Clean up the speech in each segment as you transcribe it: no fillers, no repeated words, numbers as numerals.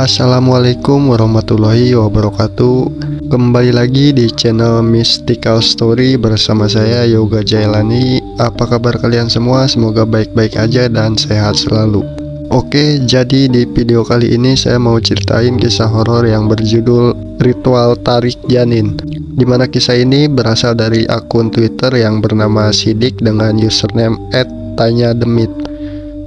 Assalamualaikum warahmatullahi wabarakatuh. Kembali lagi di channel Mystical Story bersama saya Yoga Jailani. Apa kabar kalian semua? Semoga baik-baik aja dan sehat selalu. Oke, jadi di video kali ini saya mau ceritain kisah horor yang berjudul Ritual Tarik Janin, dimana kisah ini berasal dari akun Twitter yang bernama Sidik dengan username @tanyademit.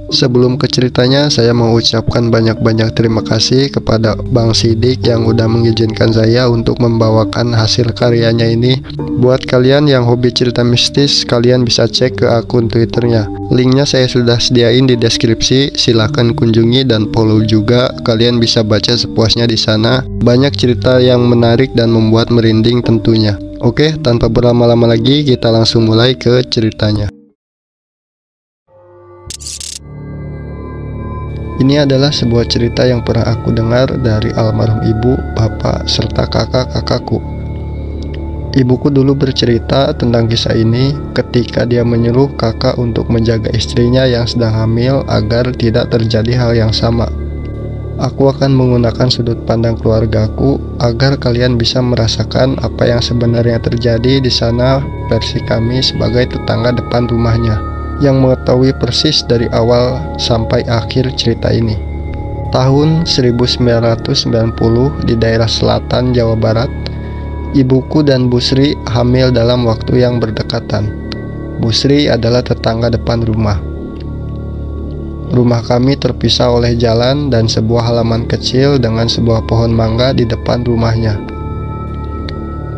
Sebelum ke ceritanya, saya mau ucapkan banyak-banyak terima kasih kepada Bang Sidik yang udah mengizinkan saya untuk membawakan hasil karyanya ini. Buat kalian yang hobi cerita mistis, kalian bisa cek ke akun Twitternya. Linknya saya sudah sediain di deskripsi, silahkan kunjungi dan follow juga. Kalian bisa baca sepuasnya di sana. Banyak cerita yang menarik dan membuat merinding tentunya. Oke, tanpa berlama-lama lagi, kita langsung mulai ke ceritanya. Ini adalah sebuah cerita yang pernah aku dengar dari almarhum ibu, bapak, serta kakak-kakakku. Ibuku dulu bercerita tentang kisah ini ketika dia menyuruh kakak untuk menjaga istrinya yang sedang hamil agar tidak terjadi hal yang sama. Aku akan menggunakan sudut pandang keluargaku agar kalian bisa merasakan apa yang sebenarnya terjadi di sana versi kami sebagai tetangga depan rumahnya, yang mengetahui persis dari awal sampai akhir cerita ini. Tahun 1990 di daerah selatan Jawa Barat, ibuku dan Bu Sri hamil dalam waktu yang berdekatan. Bu Sri adalah tetangga depan rumah. Rumah kami terpisah oleh jalan dan sebuah halaman kecil dengan sebuah pohon mangga di depan rumahnya.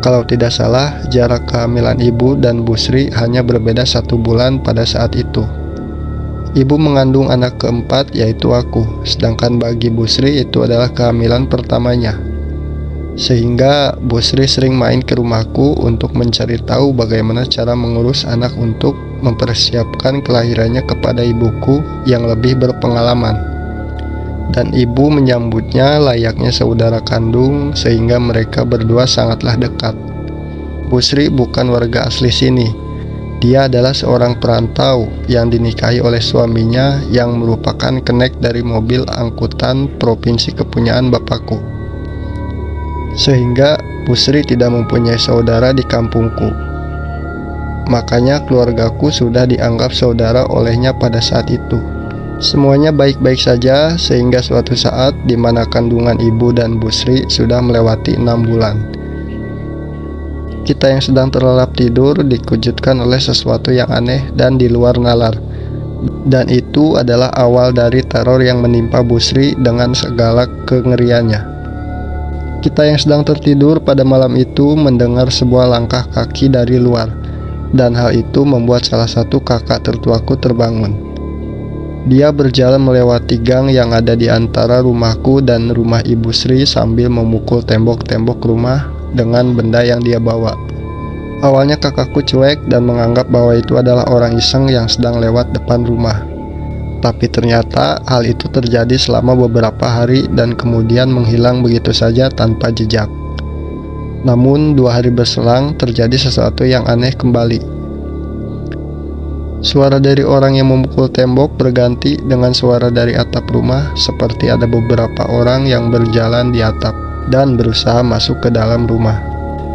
Kalau tidak salah, jarak kehamilan ibu dan Bu Sri hanya berbeda 1 bulan pada saat itu. Ibu mengandung anak keempat, yaitu aku, sedangkan bagi Bu Sri itu adalah kehamilan pertamanya. Sehingga Bu Sri sering main ke rumahku untuk mencari tahu bagaimana cara mengurus anak untuk mempersiapkan kelahirannya kepada ibuku yang lebih berpengalaman. Dan ibu menyambutnya layaknya saudara kandung, sehingga mereka berdua sangatlah dekat. Bu Sri bukan warga asli sini. Dia adalah seorang perantau yang dinikahi oleh suaminya yang merupakan kenek dari mobil angkutan provinsi kepunyaan bapakku. Sehingga Bu Sri tidak mempunyai saudara di kampungku. Makanya keluargaku sudah dianggap saudara olehnya pada saat itu. Semuanya baik-baik saja sehingga suatu saat di mana kandungan ibu dan Bu Sri sudah melewati 6 bulan. Kita yang sedang terlelap tidur dikejutkan oleh sesuatu yang aneh dan di luar nalar. Dan itu adalah awal dari teror yang menimpa Bu Sri dengan segala kengeriannya. Kita yang sedang tertidur pada malam itu mendengar sebuah langkah kaki dari luar. Dan hal itu membuat salah satu kakak tertuaku terbangun. Dia berjalan melewati gang yang ada di antara rumahku dan rumah Ibu Sri sambil memukul tembok-tembok rumah dengan benda yang dia bawa. Awalnya kakakku cuek dan menganggap bahwa itu adalah orang iseng yang sedang lewat depan rumah. Tapi ternyata hal itu terjadi selama beberapa hari dan kemudian menghilang begitu saja tanpa jejak. Namun 2 hari berselang terjadi sesuatu yang aneh kembali. Suara dari orang yang memukul tembok berganti dengan suara dari atap rumah, seperti ada beberapa orang yang berjalan di atap dan berusaha masuk ke dalam rumah.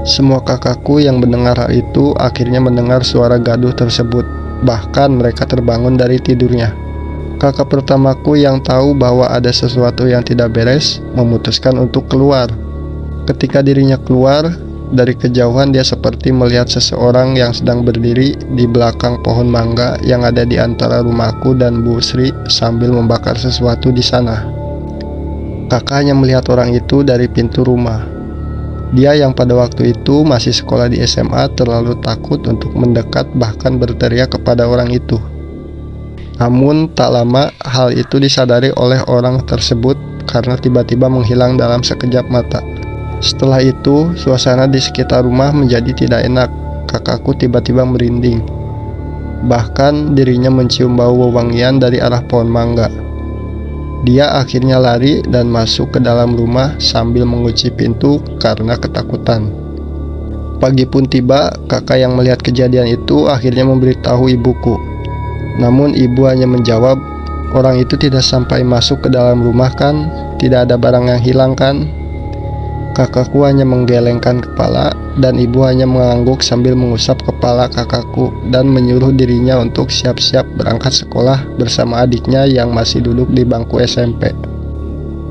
Semua kakakku yang mendengar hal itu akhirnya mendengar suara gaduh tersebut, bahkan mereka terbangun dari tidurnya. Kakak pertamaku yang tahu bahwa ada sesuatu yang tidak beres memutuskan untuk keluar. Ketika dirinya keluar, dari kejauhan dia seperti melihat seseorang yang sedang berdiri di belakang pohon mangga yang ada di antara rumahku dan Bu Sri sambil membakar sesuatu di sana. Kakaknya melihat orang itu dari pintu rumah. Dia yang pada waktu itu masih sekolah di SMA terlalu takut untuk mendekat, bahkan berteriak kepada orang itu. Namun tak lama hal itu disadari oleh orang tersebut karena tiba-tiba menghilang dalam sekejap mata. Setelah itu, suasana di sekitar rumah menjadi tidak enak. Kakakku tiba-tiba merinding. Bahkan dirinya mencium bau wewangian dari arah pohon mangga. Dia akhirnya lari dan masuk ke dalam rumah sambil mengunci pintu karena ketakutan. Pagi pun tiba, kakak yang melihat kejadian itu akhirnya memberitahu ibuku. Namun ibu hanya menjawab, Orang itu tidak sampai masuk ke dalam rumah kan? Tidak ada barang yang hilang kan? Kakakku hanya menggelengkan kepala dan ibu hanya mengangguk sambil mengusap kepala kakakku dan menyuruh dirinya untuk siap-siap berangkat sekolah bersama adiknya yang masih duduk di bangku SMP.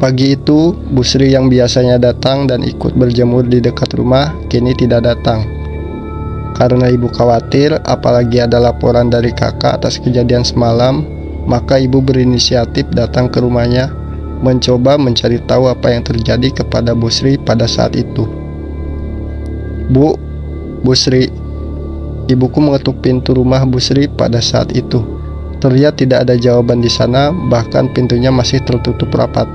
Pagi itu, Bu Sri yang biasanya datang dan ikut berjemur di dekat rumah kini tidak datang. Karena ibu khawatir apalagi ada laporan dari kakak atas kejadian semalam, maka ibu berinisiatif datang ke rumahnya mencoba mencari tahu apa yang terjadi kepada Bu Sri pada saat itu. Bu Sri. Ibuku mengetuk pintu rumah Bu Sri pada saat itu. Terlihat tidak ada jawaban di sana, bahkan pintunya masih tertutup rapat.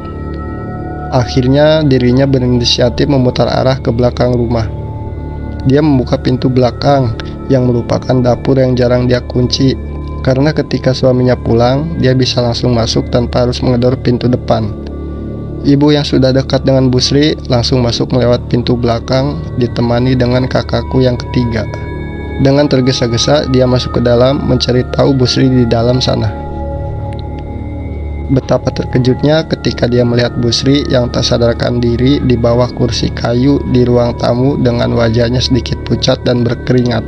Akhirnya dirinya berinisiatif memutar arah ke belakang rumah. Dia membuka pintu belakang yang merupakan dapur yang jarang dia kunci, karena ketika suaminya pulang, dia bisa langsung masuk tanpa harus menggedor pintu depan. Ibu yang sudah dekat dengan Bu Sri langsung masuk melewat pintu belakang, ditemani dengan kakakku yang ketiga. Dengan tergesa-gesa, dia masuk ke dalam mencari tahu Bu Sri di dalam sana. Betapa terkejutnya ketika dia melihat Bu Sri yang tak sadarkan diri di bawah kursi kayu di ruang tamu dengan wajahnya sedikit pucat dan berkeringat.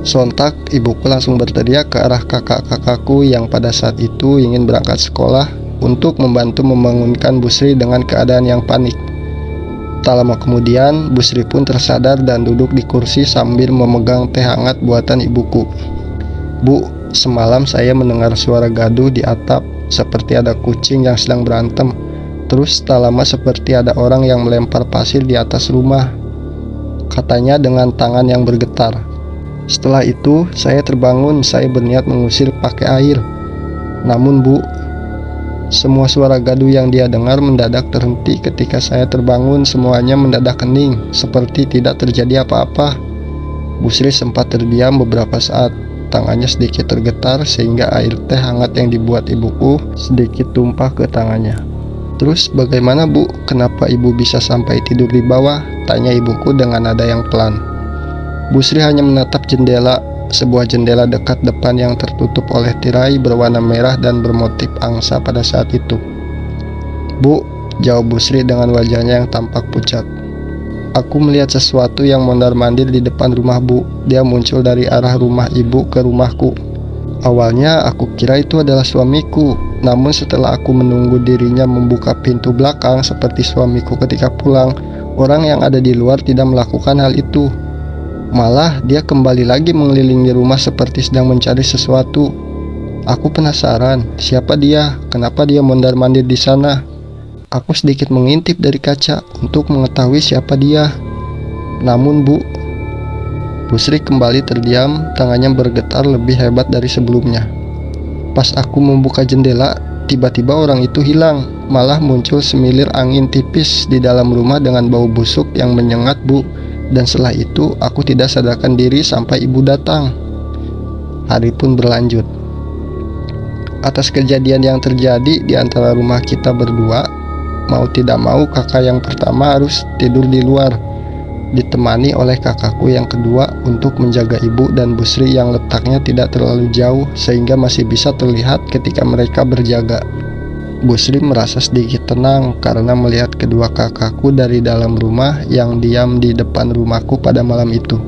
Sontak, ibuku langsung berteriak ke arah kakak-kakakku yang pada saat itu ingin berangkat sekolah untuk membantu membangunkan Bu Sri dengan keadaan yang panik. Tak lama kemudian, Bu Sri pun tersadar dan duduk di kursi sambil memegang teh hangat buatan ibuku. Bu, semalam saya mendengar suara gaduh di atap, seperti ada kucing yang sedang berantem. Terus tak lama seperti ada orang yang melempar pasir di atas rumah, katanya dengan tangan yang bergetar. Setelah itu, saya terbangun, saya berniat mengusir pakai air. Namun Bu, semua suara gaduh yang dia dengar mendadak terhenti ketika saya terbangun. Semuanya mendadak hening, seperti tidak terjadi apa-apa. Bu Sri sempat terdiam beberapa saat. Tangannya sedikit tergetar sehingga air teh hangat yang dibuat ibuku sedikit tumpah ke tangannya. Terus bagaimana Bu? Kenapa ibu bisa sampai tidur di bawah? Tanya ibuku dengan nada yang pelan. Bu Sri hanya menatap jendela, sebuah jendela dekat depan yang tertutup oleh tirai berwarna merah dan bermotif angsa pada saat itu. Bu, jawab Bu Sri dengan wajahnya yang tampak pucat. Aku melihat sesuatu yang mondar-mandir di depan rumah Bu. Dia muncul dari arah rumah ibu ke rumahku. Awalnya aku kira itu adalah suamiku, namun setelah aku menunggu dirinya membuka pintu belakang seperti suamiku ketika pulang, orang yang ada di luar tidak melakukan hal itu. Malah dia kembali lagi mengelilingi rumah seperti sedang mencari sesuatu. Aku penasaran, siapa dia? Kenapa dia mondar-mandir di sana? Aku sedikit mengintip dari kaca untuk mengetahui siapa dia. Namun Bu Sri kembali terdiam, tangannya bergetar lebih hebat dari sebelumnya. Pas aku membuka jendela, tiba-tiba orang itu hilang. Malah muncul semilir angin tipis di dalam rumah dengan bau busuk yang menyengat Bu. Dan setelah itu aku tidak sadarkan diri sampai ibu datang. Hari pun berlanjut. Atas kejadian yang terjadi di antara rumah kita berdua, mau tidak mau kakak yang pertama harus tidur di luar, ditemani oleh kakakku yang kedua untuk menjaga ibu dan Bu Sri yang letaknya tidak terlalu jauh sehingga masih bisa terlihat ketika mereka berjaga. Bu Sri merasa sedikit tenang karena melihat kedua kakakku dari dalam rumah yang diam di depan rumahku pada malam itu.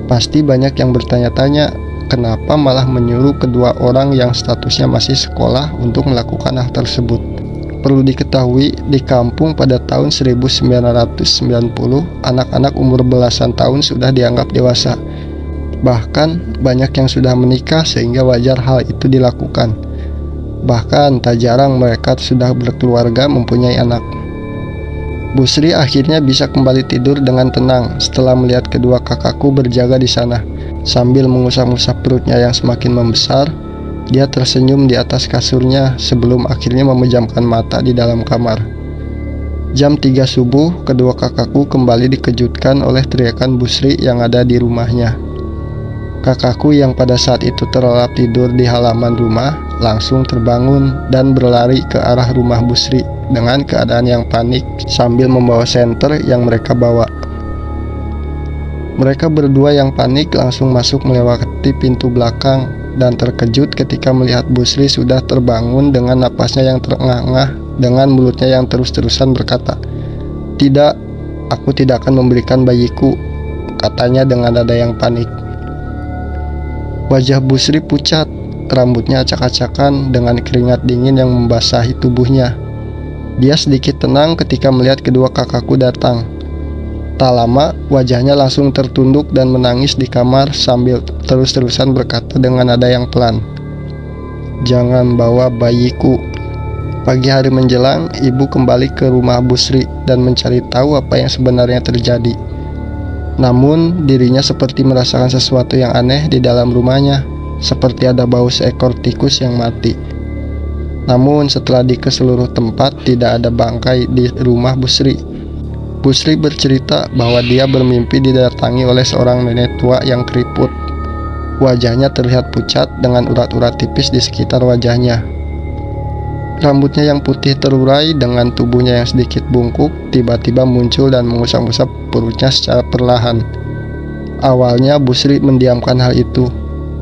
Pasti banyak yang bertanya-tanya, kenapa malah menyuruh kedua orang yang statusnya masih sekolah untuk melakukan hal tersebut. Perlu diketahui, di kampung pada tahun 1990, anak-anak umur belasan tahun sudah dianggap dewasa. Bahkan banyak yang sudah menikah sehingga wajar hal itu dilakukan. Bahkan tak jarang mereka sudah berkeluarga mempunyai anak. Bu Sri akhirnya bisa kembali tidur dengan tenang setelah melihat kedua kakakku berjaga di sana. Sambil mengusap-usap perutnya yang semakin membesar, dia tersenyum di atas kasurnya sebelum akhirnya memejamkan mata di dalam kamar. Jam 3 subuh, kedua kakakku kembali dikejutkan oleh teriakan Bu Sri yang ada di rumahnya. Kakakku yang pada saat itu terlelap tidur di halaman rumah langsung terbangun dan berlari ke arah rumah Bu Sri dengan keadaan yang panik sambil membawa senter yang mereka bawa. Mereka berdua yang panik langsung masuk melewati pintu belakang dan terkejut ketika melihat Busri sudah terbangun dengan napasnya yang terengah-engah, dengan mulutnya yang terus-terusan berkata, "Tidak, aku tidak akan memberikan bayiku," katanya dengan nada yang panik. Wajah Busri pucat, rambutnya acak-acakan dengan keringat dingin yang membasahi tubuhnya. Dia sedikit tenang ketika melihat kedua kakakku datang. Tak lama, wajahnya langsung tertunduk dan menangis di kamar sambil terus-terusan berkata dengan nada yang pelan, "Jangan bawa bayiku." Pagi hari menjelang, ibu kembali ke rumah Busri dan mencari tahu apa yang sebenarnya terjadi. Namun, dirinya seperti merasakan sesuatu yang aneh di dalam rumahnya, seperti ada bau seekor tikus yang mati. Namun, setelah ke seluruh tempat, tidak ada bangkai di rumah Busri. Busri bercerita bahwa dia bermimpi didatangi oleh seorang nenek tua yang keriput. Wajahnya terlihat pucat dengan urat-urat tipis di sekitar wajahnya. Rambutnya yang putih terurai dengan tubuhnya yang sedikit bungkuk tiba-tiba muncul dan mengusap-usap perutnya secara perlahan. Awalnya Busri mendiamkan hal itu.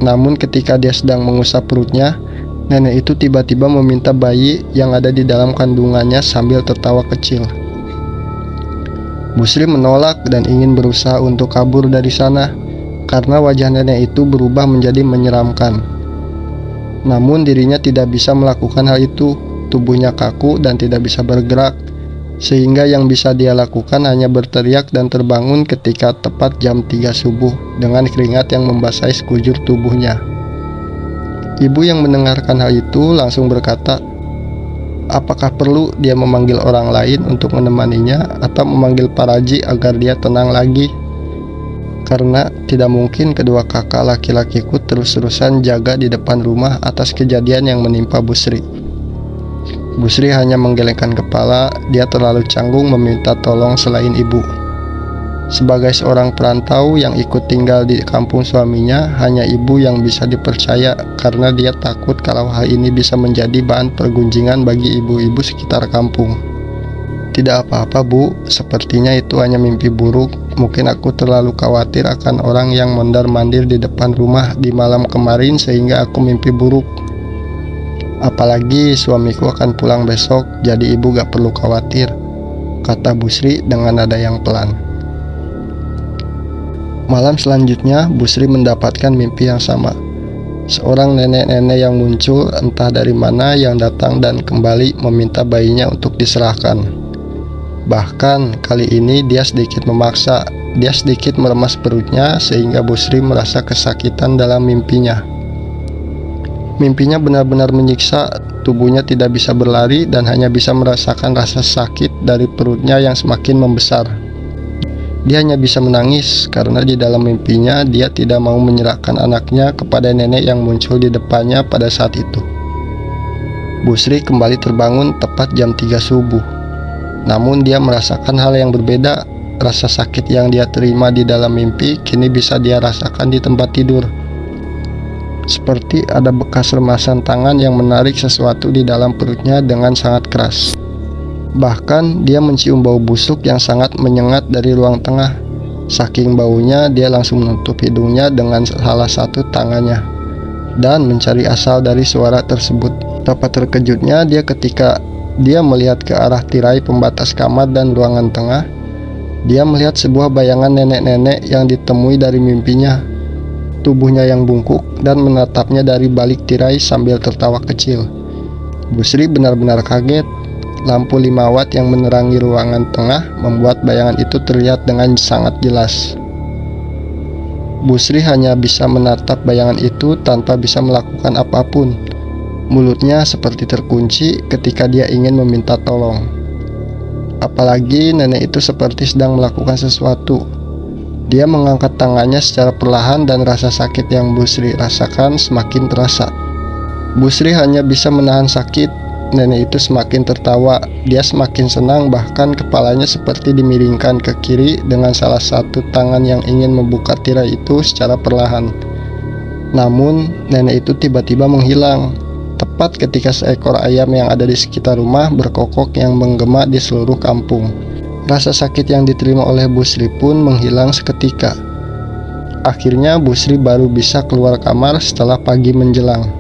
Namun ketika dia sedang mengusap perutnya, nenek itu tiba-tiba meminta bayi yang ada di dalam kandungannya sambil tertawa kecil. Busri menolak dan ingin berusaha untuk kabur dari sana karena wajah nenek itu berubah menjadi menyeramkan. Namun dirinya tidak bisa melakukan hal itu, tubuhnya kaku dan tidak bisa bergerak, sehingga yang bisa dia lakukan hanya berteriak dan terbangun ketika tepat jam 3 subuh dengan keringat yang membasahi sekujur tubuhnya. Ibu yang mendengarkan hal itu langsung berkata, apakah perlu dia memanggil orang lain untuk menemaninya atau memanggil Paraji agar dia tenang lagi? Karena tidak mungkin kedua kakak laki-lakiku terus-terusan jaga di depan rumah atas kejadian yang menimpa Busri. Busri hanya menggelengkan kepala, dia terlalu canggung meminta tolong selain ibu. Sebagai seorang perantau yang ikut tinggal di kampung suaminya, hanya ibu yang bisa dipercaya karena dia takut kalau hal ini bisa menjadi bahan pergunjingan bagi ibu-ibu sekitar kampung. Tidak apa-apa bu, sepertinya itu hanya mimpi buruk. Mungkin aku terlalu khawatir akan orang yang mondar-mandir di depan rumah di malam kemarin sehingga aku mimpi buruk. Apalagi suamiku akan pulang besok, jadi ibu gak perlu khawatir, kata Busri dengan nada yang pelan. Malam selanjutnya, Busri mendapatkan mimpi yang sama. Seorang nenek-nenek yang muncul entah dari mana yang datang dan kembali meminta bayinya untuk diserahkan. Bahkan kali ini dia sedikit memaksa, dia sedikit meremas perutnya sehingga Busri merasa kesakitan dalam mimpinya. Mimpinya benar-benar menyiksa, tubuhnya tidak bisa berlari dan hanya bisa merasakan rasa sakit dari perutnya yang semakin membesar. Dia hanya bisa menangis karena di dalam mimpinya dia tidak mau menyerahkan anaknya kepada nenek yang muncul di depannya pada saat itu. Busri kembali terbangun tepat jam 3 subuh. Namun dia merasakan hal yang berbeda. Rasa sakit yang dia terima di dalam mimpi kini bisa dia rasakan di tempat tidur. Seperti ada bekas remasan tangan yang menarik sesuatu di dalam perutnya dengan sangat keras. Bahkan dia mencium bau busuk yang sangat menyengat dari ruang tengah. Saking baunya dia langsung menutup hidungnya dengan salah satu tangannya dan mencari asal dari suara tersebut. Betapa terkejutnya dia ketika dia melihat ke arah tirai pembatas kamar dan ruangan tengah. Dia melihat sebuah bayangan nenek-nenek yang ditemui dari mimpinya. Tubuhnya yang bungkuk dan menatapnya dari balik tirai sambil tertawa kecil. Busri benar-benar kaget. Lampu 5 watt yang menerangi ruangan tengah membuat bayangan itu terlihat dengan sangat jelas. Busri hanya bisa menatap bayangan itu tanpa bisa melakukan apapun. Mulutnya seperti terkunci ketika dia ingin meminta tolong. Apalagi nenek itu seperti sedang melakukan sesuatu. Dia mengangkat tangannya secara perlahan dan rasa sakit yang Busri rasakan semakin terasa. Busri hanya bisa menahan sakit. Nenek itu semakin tertawa. Dia semakin senang, bahkan kepalanya seperti dimiringkan ke kiri dengan salah satu tangan yang ingin membuka tirai itu secara perlahan. Namun nenek itu tiba-tiba menghilang. Tepat ketika seekor ayam yang ada di sekitar rumah berkokok yang menggema di seluruh kampung. Rasa sakit yang diterima oleh Busri pun menghilang seketika. Akhirnya Bu Sri baru bisa keluar kamar setelah pagi menjelang.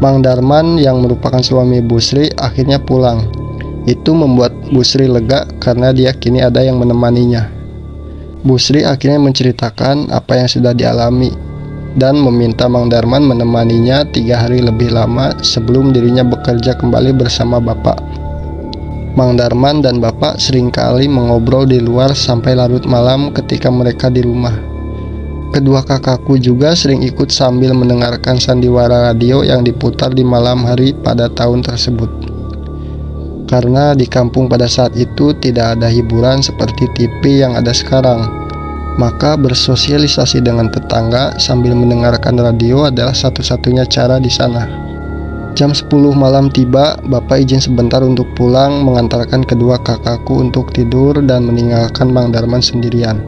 Mang Darman yang merupakan suami Bu Sri akhirnya pulang. Itu membuat Bu Sri lega karena dia kini ada yang menemaninya. Bu Sri akhirnya menceritakan apa yang sudah dialami dan meminta Mang Darman menemaninya 3 hari lebih lama sebelum dirinya bekerja kembali bersama bapak. Mang Darman dan bapak seringkali mengobrol di luar sampai larut malam ketika mereka di rumah. Kedua kakakku juga sering ikut sambil mendengarkan sandiwara radio yang diputar di malam hari pada tahun tersebut. Karena di kampung pada saat itu tidak ada hiburan seperti TV yang ada sekarang, maka bersosialisasi dengan tetangga sambil mendengarkan radio adalah satu-satunya cara di sana. Jam 10 malam tiba, bapak izin sebentar untuk pulang mengantarkan kedua kakakku untuk tidur dan meninggalkan Mang Darman sendirian.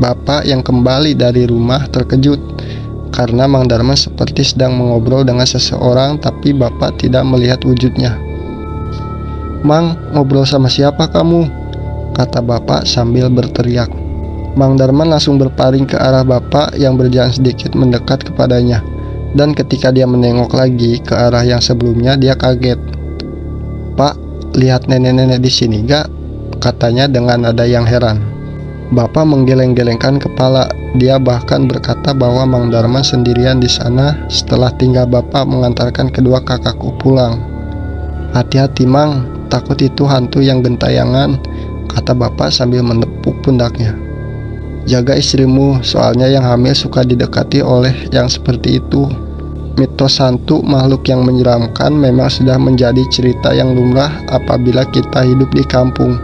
Bapak yang kembali dari rumah terkejut karena Mang Darman seperti sedang mengobrol dengan seseorang tapi bapak tidak melihat wujudnya. "Mang, ngobrol sama siapa kamu?" kata bapak sambil berteriak. Mang Darman langsung berpaling ke arah bapak yang berjalan sedikit mendekat kepadanya. Dan ketika dia menengok lagi ke arah yang sebelumnya, dia kaget. "Pak, lihat nenek-nenek di sini gak?" katanya dengan nada yang heran. Bapak menggeleng-gelengkan kepala. Dia bahkan berkata bahwa Mang Darman sendirian di sana setelah tinggal bapak mengantarkan kedua kakakku pulang. "Hati-hati Mang, takut itu hantu yang gentayangan," kata bapak sambil menepuk pundaknya. "Jaga istrimu, soalnya yang hamil suka didekati oleh yang seperti itu." Mitos hantu makhluk yang menyeramkan memang sudah menjadi cerita yang lumrah apabila kita hidup di kampung,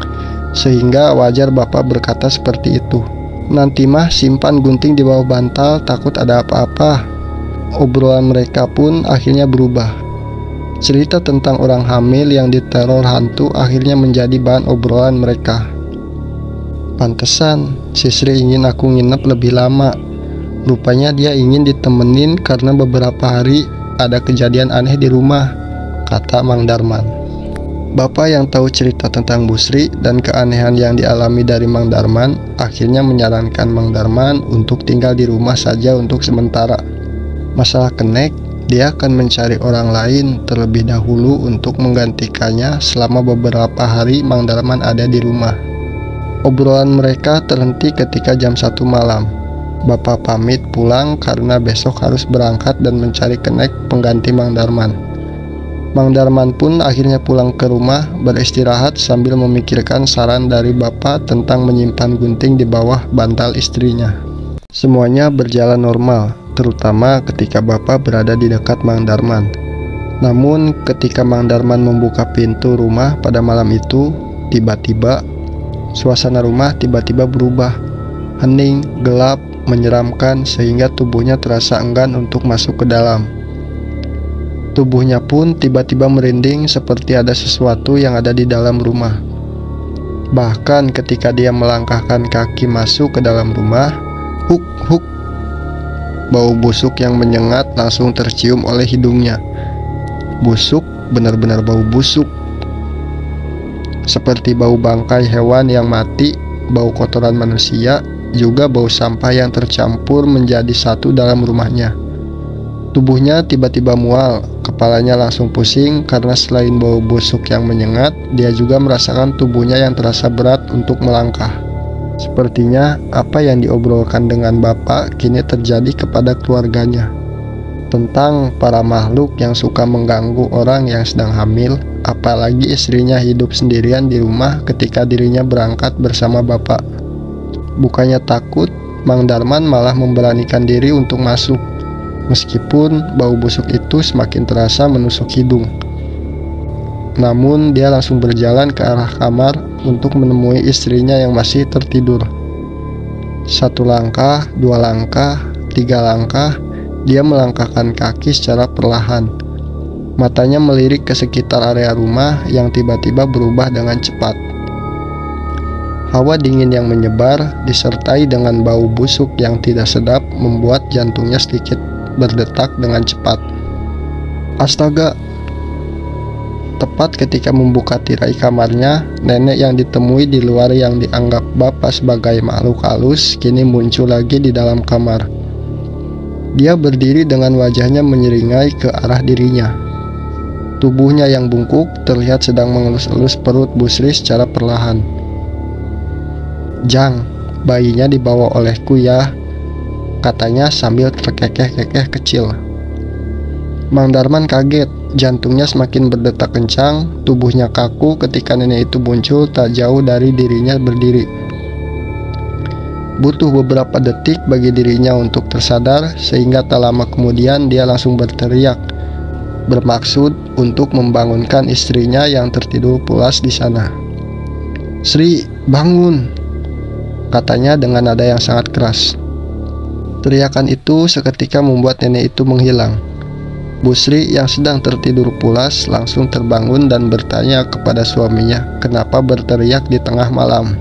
sehingga wajar bapak berkata seperti itu. "Nanti mah simpan gunting di bawah bantal, takut ada apa-apa." Obrolan mereka pun akhirnya berubah. Cerita tentang orang hamil yang diteror hantu akhirnya menjadi bahan obrolan mereka. "Pantesan si Sri ingin aku nginep lebih lama. Rupanya dia ingin ditemenin karena beberapa hari ada kejadian aneh di rumah," kata Mang Darman. Bapak yang tahu cerita tentang Bu Sri dan keanehan yang dialami dari Mang Darman akhirnya menyarankan Mang Darman untuk tinggal di rumah saja untuk sementara. Masalah kenek, dia akan mencari orang lain terlebih dahulu untuk menggantikannya selama beberapa hari Mang Darman ada di rumah. Obrolan mereka terhenti ketika jam 1 malam. Bapak pamit pulang karena besok harus berangkat dan mencari kenek pengganti Mang Darman. Mang Darman pun akhirnya pulang ke rumah beristirahat sambil memikirkan saran dari bapak tentang menyimpan gunting di bawah bantal istrinya. Semuanya berjalan normal, terutama ketika bapak berada di dekat Mang Darman. Namun ketika Mang Darman membuka pintu rumah pada malam itu, tiba-tiba suasana rumah tiba-tiba berubah. Hening, gelap, menyeramkan sehingga tubuhnya terasa enggan untuk masuk ke dalam. Tubuhnya pun tiba-tiba merinding seperti ada sesuatu yang ada di dalam rumah. Bahkan ketika dia melangkahkan kaki masuk ke dalam rumah, huk huk, bau busuk yang menyengat langsung tercium oleh hidungnya. Busuk, benar-benar bau busuk. Seperti bau bangkai hewan yang mati, bau kotoran manusia, juga bau sampah yang tercampur menjadi satu dalam rumahnya. Tubuhnya tiba-tiba mual, kepalanya langsung pusing karena selain bau busuk yang menyengat, dia juga merasakan tubuhnya yang terasa berat untuk melangkah. Sepertinya apa yang diobrolkan dengan bapak kini terjadi kepada keluarganya. Tentang para makhluk yang suka mengganggu orang yang sedang hamil, apalagi istrinya hidup sendirian di rumah ketika dirinya berangkat bersama bapak. Bukannya takut, Mang Darman malah memberanikan diri untuk masuk, meskipun bau busuk itu semakin terasa menusuk hidung. Namun dia langsung berjalan ke arah kamar untuk menemui istrinya yang masih tertidur. 1 langkah, 2 langkah, 3 langkah, dia melangkahkan kaki secara perlahan. Matanya melirik ke sekitar area rumah yang tiba-tiba berubah dengan cepat. Hawa dingin yang menyebar disertai dengan bau busuk yang tidak sedap membuat jantungnya sedikit berdetak dengan cepat. Astaga! Tepat ketika membuka tirai kamarnya, nenek yang ditemui di luar yang dianggap bapak sebagai makhluk halus kini muncul lagi di dalam kamar. Dia berdiri dengan wajahnya menyeringai ke arah dirinya. Tubuhnya yang bungkuk terlihat sedang mengelus-elus perut Busri secara perlahan. "Jang, bayinya dibawa olehku ya," katanya sambil terkekeh-kekeh kecil. Mang Darman kaget, jantungnya semakin berdetak kencang, tubuhnya kaku ketika nenek itu muncul tak jauh dari dirinya berdiri. Butuh beberapa detik bagi dirinya untuk tersadar, sehingga tak lama kemudian dia langsung berteriak, bermaksud untuk membangunkan istrinya yang tertidur pulas di sana. "Sri, bangun!" katanya dengan nada yang sangat keras. Teriakan itu seketika membuat nenek itu menghilang. Busri yang sedang tertidur pulas langsung terbangun dan bertanya kepada suaminya kenapa berteriak di tengah malam.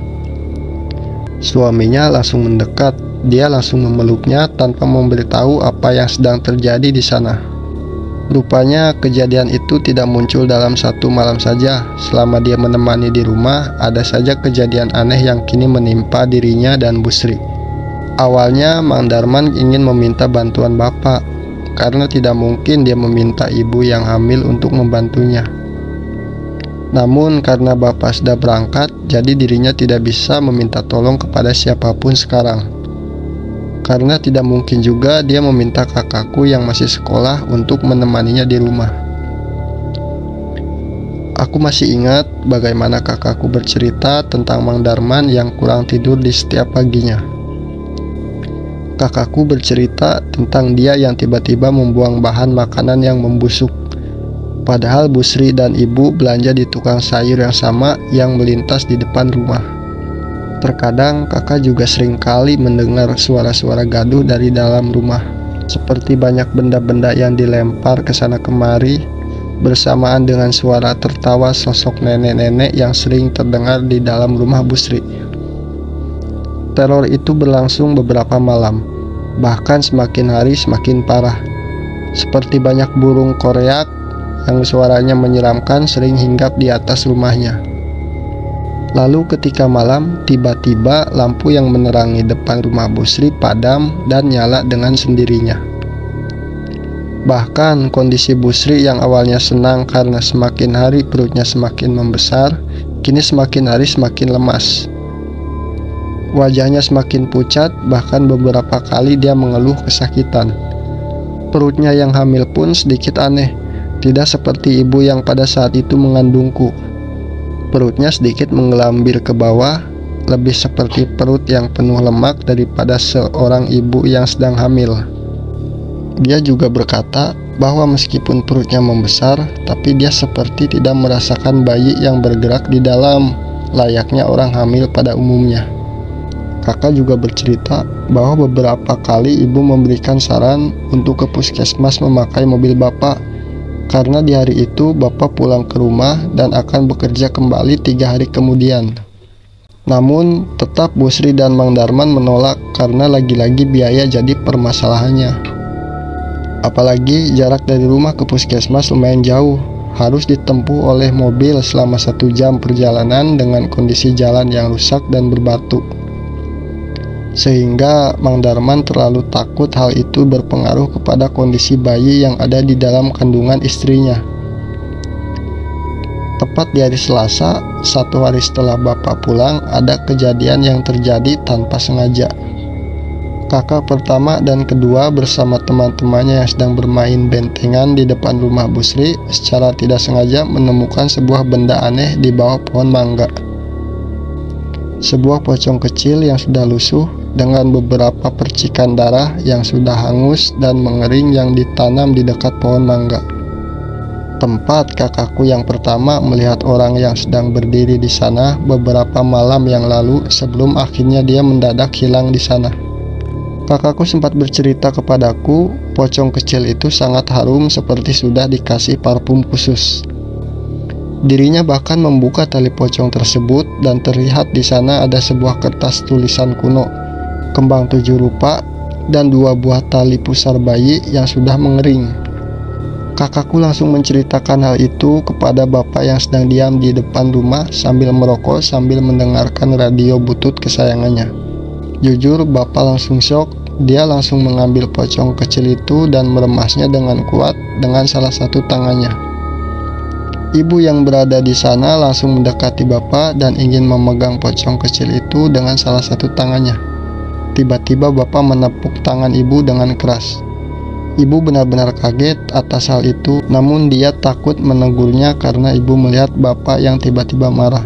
Suaminya langsung mendekat. Dia langsung memeluknya tanpa memberitahu apa yang sedang terjadi di sana. Rupanya kejadian itu tidak muncul dalam satu malam saja. Selama dia menemani di rumah, ada saja kejadian aneh yang kini menimpa dirinya dan Busri. Awalnya Mang Darman ingin meminta bantuan bapak, karena tidak mungkin dia meminta ibu yang hamil untuk membantunya. Namun karena bapak sudah berangkat, jadi dirinya tidak bisa meminta tolong kepada siapapun sekarang. Karena tidak mungkin juga dia meminta kakakku yang masih sekolah untuk menemaninya di rumah. Aku masih ingat bagaimana kakakku bercerita tentang Mang Darman yang kurang tidur di setiap paginya. Kakakku bercerita tentang dia yang tiba-tiba membuang bahan makanan yang membusuk. Padahal Busri dan ibu belanja di tukang sayur yang sama yang melintas di depan rumah. Terkadang kakak juga sering kali mendengar suara-suara gaduh dari dalam rumah, seperti banyak benda-benda yang dilempar ke sana kemari, bersamaan dengan suara tertawa sosok nenek-nenek yang sering terdengar di dalam rumah Busri. Teror itu berlangsung beberapa malam, bahkan semakin hari semakin parah. Seperti banyak burung koreak yang suaranya menyeramkan sering hinggap di atas rumahnya. Lalu ketika malam, tiba-tiba lampu yang menerangi depan rumah Busri padam dan nyala dengan sendirinya. Bahkan kondisi Busri yang awalnya senang karena semakin hari perutnya semakin membesar, kini semakin hari semakin lemas. Wajahnya semakin pucat, bahkan beberapa kali dia mengeluh kesakitan. Perutnya yang hamil pun sedikit aneh, tidak seperti ibu yang pada saat itu mengandungku. Perutnya sedikit menggelambir ke bawah, lebih seperti perut yang penuh lemak daripada seorang ibu yang sedang hamil. Dia juga berkata bahwa meskipun perutnya membesar, tapi dia seperti tidak merasakan bayi yang bergerak di dalam, layaknya orang hamil pada umumnya. Kakak juga bercerita bahwa beberapa kali ibu memberikan saran untuk ke puskesmas memakai mobil bapak, karena di hari itu bapak pulang ke rumah dan akan bekerja kembali 3 hari kemudian. Namun tetap Busri dan Mang Darman menolak karena lagi-lagi biaya jadi permasalahannya. Apalagi jarak dari rumah ke puskesmas lumayan jauh, harus ditempuh oleh mobil selama 1 jam perjalanan dengan kondisi jalan yang rusak dan berbatu. Sehingga Mang Darman terlalu takut hal itu berpengaruh kepada kondisi bayi yang ada di dalam kandungan istrinya. Tepat di hari Selasa, 1 hari setelah bapak pulang, ada kejadian yang terjadi tanpa sengaja. Kakak pertama dan kedua bersama teman-temannya yang sedang bermain bentengan di depan rumah Busri secara tidak sengaja menemukan sebuah benda aneh di bawah pohon mangga. Sebuah pocong kecil yang sudah lusuh dengan beberapa percikan darah yang sudah hangus dan mengering yang ditanam di dekat pohon mangga. Tempat kakakku yang pertama melihat orang yang sedang berdiri di sana beberapa malam yang lalu sebelum akhirnya dia mendadak hilang di sana. Kakakku sempat bercerita kepadaku, pocong kecil itu sangat harum seperti sudah dikasih parfum khusus. Dirinya bahkan membuka tali pocong tersebut dan terlihat di sana ada sebuah kertas tulisan kuno, kembang 7 rupa, dan 2 buah tali pusar bayi yang sudah mengering. Kakakku langsung menceritakan hal itu kepada bapak yang sedang diam di depan rumah sambil merokok sambil mendengarkan radio butut kesayangannya. Jujur, bapak langsung syok. Dia langsung mengambil pocong kecil itu dan meremasnya dengan kuat dengan salah satu tangannya. Ibu yang berada di sana langsung mendekati bapak dan ingin memegang pocong kecil itu dengan salah satu tangannya. Tiba-tiba bapak menepuk tangan ibu dengan keras. Ibu benar-benar kaget atas hal itu, namun dia takut menegurnya karena ibu melihat bapak yang tiba-tiba marah.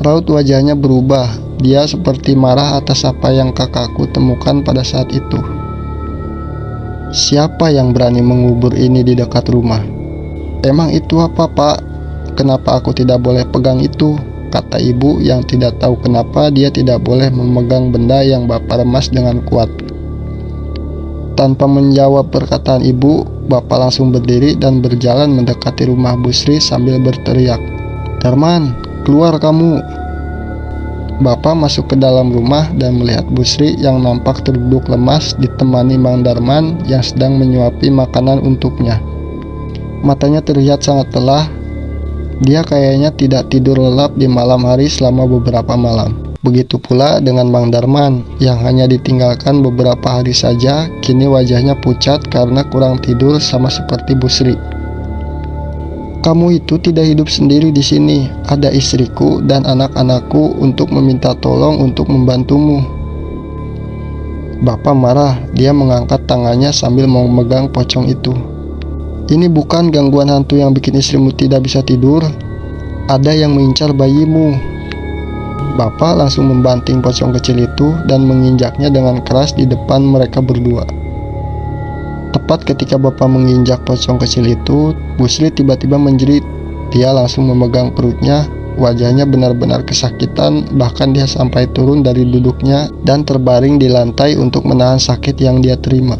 Raut wajahnya berubah, dia seperti marah atas apa yang kakakku temukan pada saat itu. Siapa yang berani mengubur ini di dekat rumah? Emang itu apa, Pak? Kenapa aku tidak boleh pegang itu? Kata ibu yang tidak tahu kenapa dia tidak boleh memegang benda yang bapak remas dengan kuat. Tanpa menjawab perkataan ibu, bapak langsung berdiri dan berjalan mendekati rumah Bu Sri sambil berteriak, "Darman, keluar kamu!" Bapak masuk ke dalam rumah dan melihat Bu Sri yang nampak terduduk lemas ditemani Mang Darman yang sedang menyuapi makanan untuknya. Matanya terlihat sangat lelah. Dia kayaknya tidak tidur lelap di malam hari selama beberapa malam. Begitu pula dengan Mang Darman yang hanya ditinggalkan beberapa hari saja, kini wajahnya pucat karena kurang tidur sama seperti Bu Sri. "Kamu itu tidak hidup sendiri di sini. Ada istriku dan anak-anakku untuk meminta tolong untuk membantumu." Bapak marah, dia mengangkat tangannya sambil mau memegang pocong itu. "Ini bukan gangguan hantu yang bikin istrimu tidak bisa tidur. Ada yang mengincar bayimu." Bapak langsung membanting pocong kecil itu dan menginjaknya dengan keras di depan mereka berdua. Tepat ketika bapak menginjak pocong kecil itu, Bu Sri tiba-tiba menjerit. Dia langsung memegang perutnya, wajahnya benar-benar kesakitan, bahkan dia sampai turun dari duduknya dan terbaring di lantai untuk menahan sakit yang dia terima.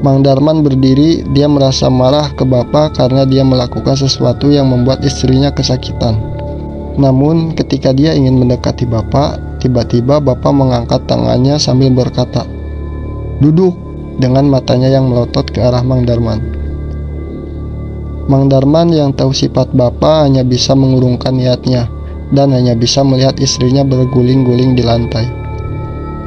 Mang Darman berdiri, dia merasa marah ke bapak karena dia melakukan sesuatu yang membuat istrinya kesakitan. Namun ketika dia ingin mendekati bapak, tiba-tiba bapak mengangkat tangannya sambil berkata, "Duduk," dengan matanya yang melotot ke arah Mang Darman. Mang Darman yang tahu sifat bapak hanya bisa mengurungkan niatnya dan hanya bisa melihat istrinya berguling-guling di lantai.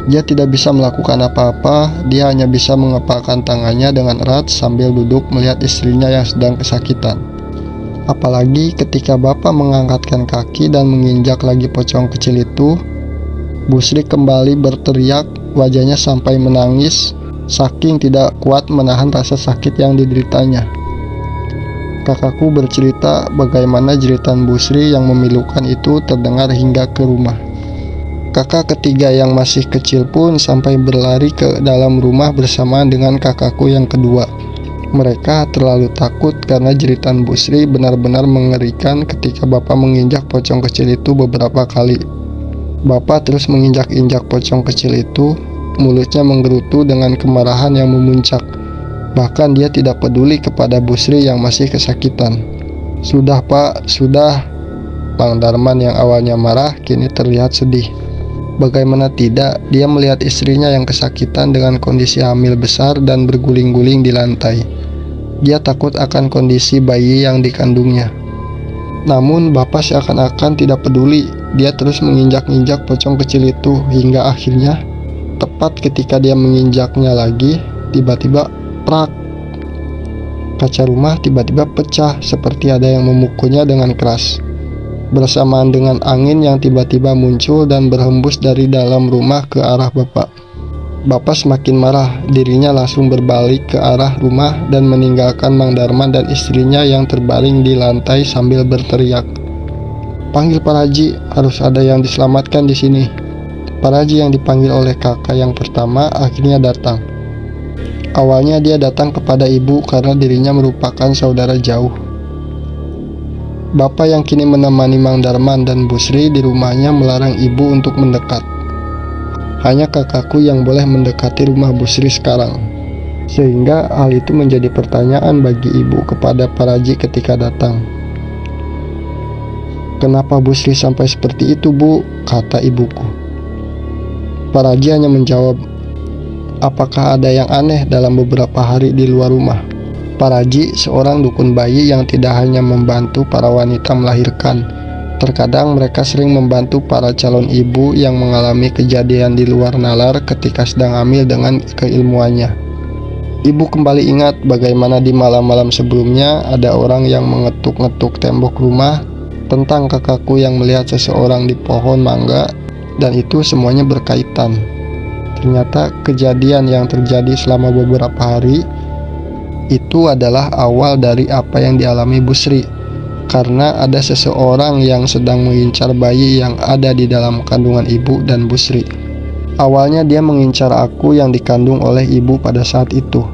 Dia tidak bisa melakukan apa-apa, dia hanya bisa mengepalkan tangannya dengan erat sambil duduk melihat istrinya yang sedang kesakitan. Apalagi ketika bapak mengangkatkan kaki dan menginjak lagi pocong kecil itu, Bu Sri kembali berteriak, wajahnya sampai menangis, saking tidak kuat menahan rasa sakit yang dideritanya. Kakakku bercerita bagaimana jeritan Bu Sri yang memilukan itu terdengar hingga ke rumah. Kakak ketiga yang masih kecil pun sampai berlari ke dalam rumah bersamaan dengan kakakku yang kedua. Mereka terlalu takut karena jeritan Bu Sri benar-benar mengerikan ketika bapak menginjak pocong kecil itu beberapa kali. Bapak terus menginjak-injak pocong kecil itu, mulutnya menggerutu dengan kemarahan yang memuncak. Bahkan dia tidak peduli kepada Bu Sri yang masih kesakitan. "Sudah, Pak, sudah." Mang Darman yang awalnya marah kini terlihat sedih. Bagaimana tidak, dia melihat istrinya yang kesakitan dengan kondisi hamil besar dan berguling-guling di lantai. Dia takut akan kondisi bayi yang dikandungnya. Namun bapak seakan-akan tidak peduli. Dia terus menginjak-injak pocong kecil itu hingga akhirnya tepat ketika dia menginjaknya lagi, tiba-tiba prak. Kaca rumah tiba-tiba pecah seperti ada yang memukulnya dengan keras. Bersamaan dengan angin yang tiba-tiba muncul dan berhembus dari dalam rumah ke arah bapak. Bapak semakin marah, dirinya langsung berbalik ke arah rumah dan meninggalkan Mang Darman dan istrinya yang terbaring di lantai sambil berteriak, "Panggil Pak Haji, harus ada yang diselamatkan di sini." Pak Haji yang dipanggil oleh kakak yang pertama akhirnya datang. Awalnya dia datang kepada ibu karena dirinya merupakan saudara jauh. Bapak yang kini menemani Mang Darman dan Bu Sri di rumahnya melarang ibu untuk mendekat. Hanya kakakku yang boleh mendekati rumah Bu Sri sekarang. Sehingga hal itu menjadi pertanyaan bagi ibu kepada Pak Haji ketika datang. "Kenapa Bu Sri sampai seperti itu, Bu?" kata ibuku. Pak Haji hanya menjawab, "Apakah ada yang aneh dalam beberapa hari di luar rumah?" Paraji, seorang dukun bayi yang tidak hanya membantu para wanita melahirkan, terkadang mereka sering membantu para calon ibu yang mengalami kejadian di luar nalar ketika sedang hamil dengan keilmuannya. Ibu kembali ingat bagaimana di malam-malam sebelumnya ada orang yang mengetuk-ngetuk tembok rumah tentang kakakku yang melihat seseorang di pohon mangga, dan itu semuanya berkaitan. Ternyata kejadian yang terjadi selama beberapa hari itu adalah awal dari apa yang dialami Bu Sri, karena ada seseorang yang sedang mengincar bayi yang ada di dalam kandungan ibu dan Bu Sri. Awalnya dia mengincar aku yang dikandung oleh ibu pada saat itu.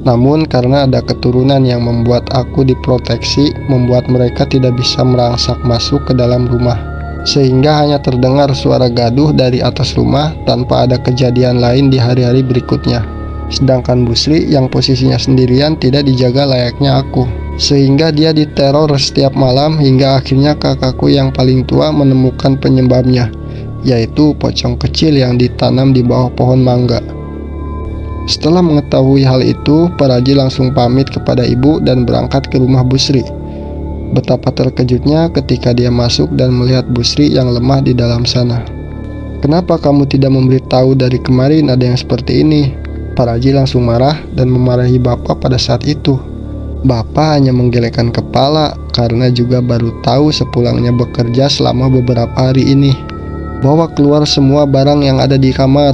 Namun karena ada keturunan yang membuat aku diproteksi, membuat mereka tidak bisa merangsak masuk ke dalam rumah, sehingga hanya terdengar suara gaduh dari atas rumah tanpa ada kejadian lain di hari-hari berikutnya. Sedangkan Bu Sri yang posisinya sendirian tidak dijaga layaknya aku, sehingga dia diteror setiap malam hingga akhirnya kakakku yang paling tua menemukan penyebabnya, yaitu pocong kecil yang ditanam di bawah pohon mangga. Setelah mengetahui hal itu, Paraji langsung pamit kepada ibu dan berangkat ke rumah Bu Sri. Betapa terkejutnya ketika dia masuk dan melihat Bu Sri yang lemah di dalam sana. "Kenapa kamu tidak memberitahu dari kemarin ada yang seperti ini?" Paraji langsung marah dan memarahi bapak pada saat itu. Bapak hanya menggelengkan kepala karena juga baru tahu sepulangnya bekerja selama beberapa hari ini. "Bawa keluar semua barang yang ada di kamar.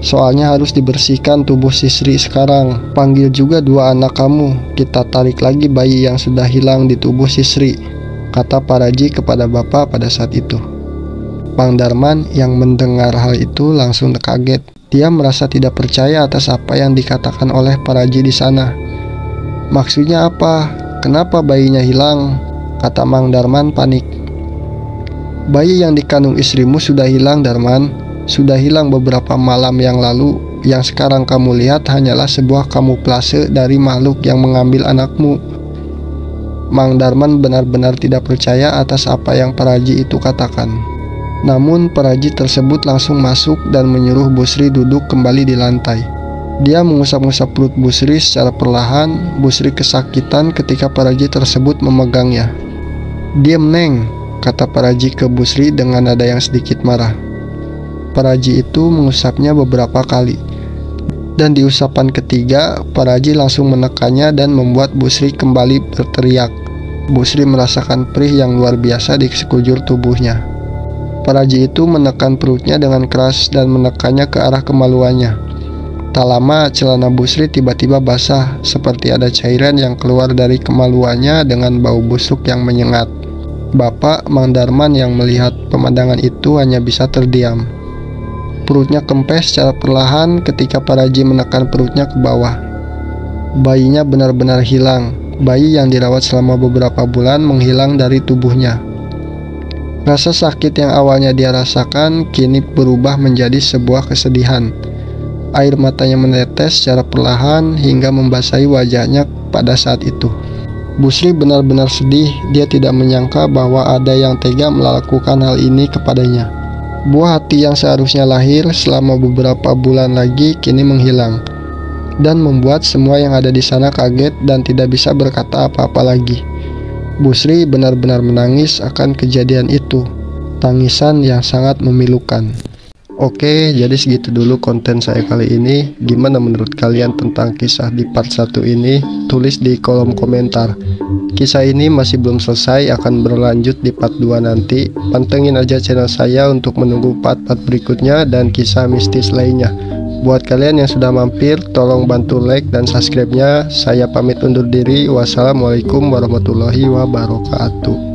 Soalnya harus dibersihkan tubuh si Sri sekarang. Panggil juga 2 anak kamu. Kita tarik lagi bayi yang sudah hilang di tubuh si Sri," kata Paraji kepada bapak pada saat itu. Mang Darman yang mendengar hal itu langsung kaget. Dia merasa tidak percaya atas apa yang dikatakan oleh Paraji di sana. "Maksudnya apa? Kenapa bayinya hilang?" kata Mang Darman panik. "Bayi yang dikandung istrimu sudah hilang, Darman. Sudah hilang beberapa malam yang lalu. Yang sekarang kamu lihat hanyalah sebuah kamuflase dari makhluk yang mengambil anakmu." Mang Darman benar-benar tidak percaya atas apa yang Paraji itu katakan. Namun Paraji tersebut langsung masuk dan menyuruh Bu Sri duduk kembali di lantai. Dia mengusap-ngusap perut Bu Sri secara perlahan. Bu Sri kesakitan ketika Paraji tersebut memegangnya. "Diam, Neng," kata Paraji ke Bu Sri dengan nada yang sedikit marah. Paraji itu mengusapnya beberapa kali, dan di usapan ketiga Paraji langsung menekannya dan membuat Bu Sri kembali berteriak. Bu Sri merasakan perih yang luar biasa di sekujur tubuhnya. Paraji itu menekan perutnya dengan keras dan menekannya ke arah kemaluannya. Tak lama celana Bu Sri tiba-tiba basah, seperti ada cairan yang keluar dari kemaluannya dengan bau busuk yang menyengat. Bapak Mang Darman yang melihat pemandangan itu hanya bisa terdiam. Perutnya kempes secara perlahan ketika Paraji menekan perutnya ke bawah. Bayinya benar-benar hilang. Bayi yang dirawat selama beberapa bulan menghilang dari tubuhnya. Rasa sakit yang awalnya dia rasakan kini berubah menjadi sebuah kesedihan. Air matanya menetes secara perlahan hingga membasahi wajahnya pada saat itu. Bu Sri benar-benar sedih. Dia tidak menyangka bahwa ada yang tega melakukan hal ini kepadanya. Buah hati yang seharusnya lahir selama beberapa bulan lagi kini menghilang, dan membuat semua yang ada di sana kaget dan tidak bisa berkata apa-apa lagi. Bu Sri benar-benar menangis akan kejadian itu. Tangisan yang sangat memilukan. Oke, jadi segitu dulu konten saya kali ini. Gimana menurut kalian tentang kisah di part 1 ini? Tulis di kolom komentar. Kisah ini masih belum selesai, akan berlanjut di part 2 nanti. Pantengin aja channel saya untuk menunggu part-part berikutnya dan kisah mistis lainnya. Buat kalian yang sudah mampir, tolong bantu like dan subscribe-nya. Saya pamit undur diri. Wassalamualaikum warahmatullahi wabarakatuh.